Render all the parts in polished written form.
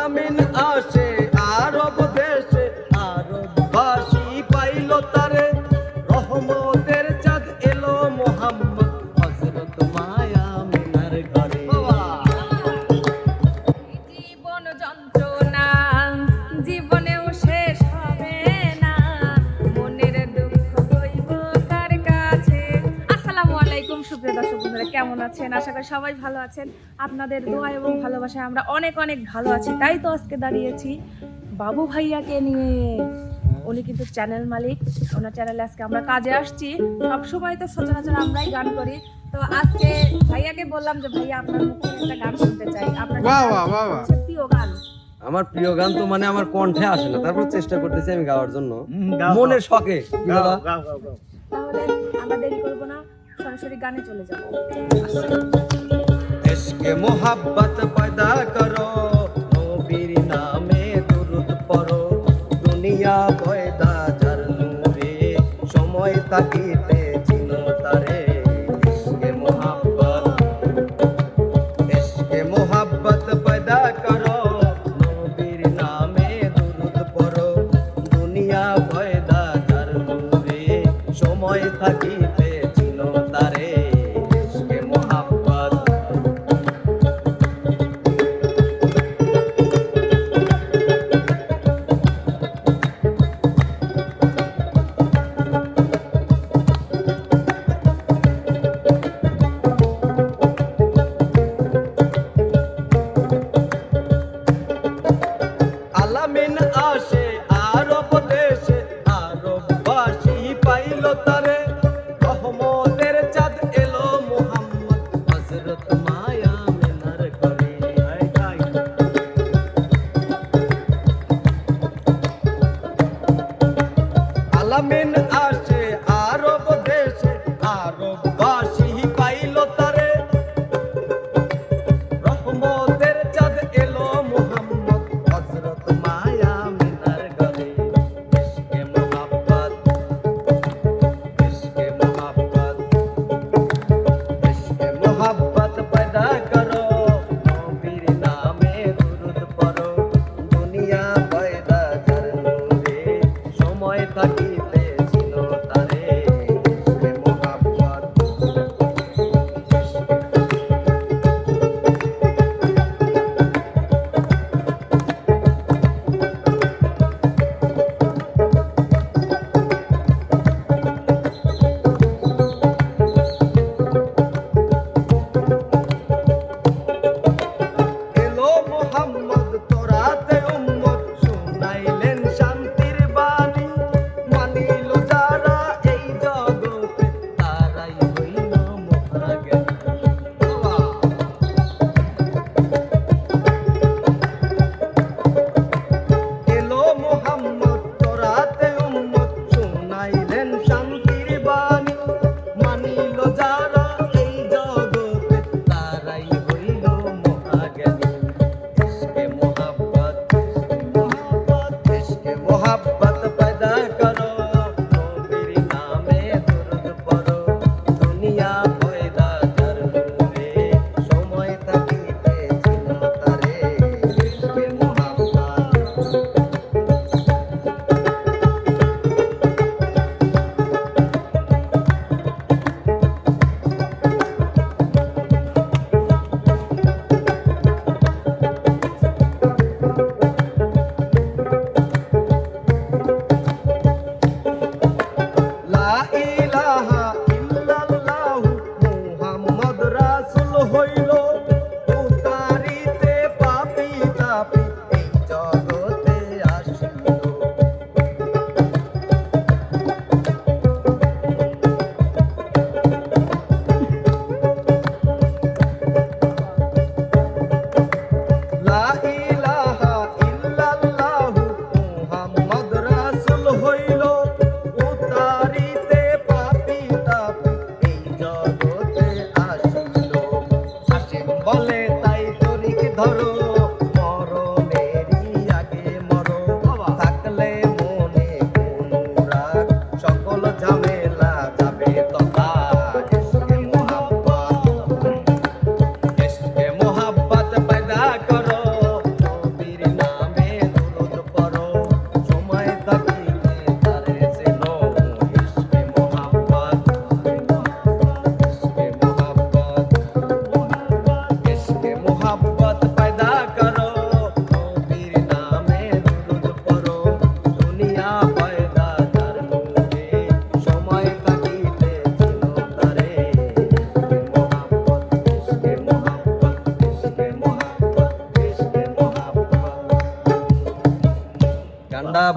আমিন আসে আরব দেশে, আরববাসী পাইল তারে, রহমতের চাঁদ এলো মোহাম্মদ হযরত মায়া আমিনার ঘরে। জীবন যন্ত্রণা জীবনেও শেষ হবে না, মনের দুঃখ হইব কার কাছে। আসসালামু আলাইকুম সুপ্রিয় দর্শক বন্ধুরা, কেমন আছেন? আশা করি সবাই ভালো আছেন। আপনাদের দোয়া এবং ভালোবাসায় আমরা অনেক অনেক ভালো আছি। তাই তো আজকে দাঁড়িয়েছি বাবু ভাইয়াকে নিয়ে। উনি কিন্তু চ্যানেল মালিক, ওনার চ্যানেলে আজকে আমরা কাজে আসছি। সবসময় তো সচরাচর আমরাই গান করি, তো আজকে ভাইয়াকে বললাম যে ভাইয়া আপনার মুখে একটা গান শুনতে চাই। আপনার প্রিয় গান? আমার প্রিয় গান তো মানে আমার কণ্ঠে আসে না, তারপর চেষ্টা করতেছি আমি গাওয়ার জন্য মনের শখে। তাহলে আমরা দেরি করব না, সরাসরি গানে চলে যাব। ইশকে মোহাব্বত পয়দা করো, নবীর নামে দুরূদ পড়ো, দুনিয়া পয়দা যার নূরে, সময় তাকিতে চিনো তারে। ইশকে মোহাব্বত পয়দা করো, নবীর নামে দুরূদ পড়ো, দুনিয়া পয়দা যার নূরে, সময় থাকিতে চিনো তারে। ইশকে মোহাব্বত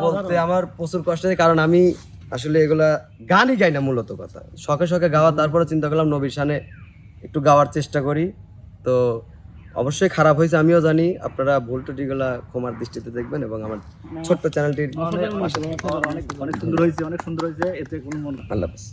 বলতে আমার প্রচুর কষ্ট হয়, কারণ আমি আসলে এগুলা গানই গাই না মূলত কথা, শখে শখে গাওয়া। তারপরে চিন্তা করলাম নবীর শানে একটু গাওয়ার চেষ্টা করি। তো অবশ্যই খারাপ হয়েছে আমিও জানি, আপনারা ভুল ত্রুটিগুলা ক্ষমার দৃষ্টিতে দেখবেন এবং আমার ছোট্ট চ্যানেলটির অনেক সুন্দর হয়েছে, অনেক সুন্দর হয়েছে, এতে কোনো মন আল্লাহ হাফেজ।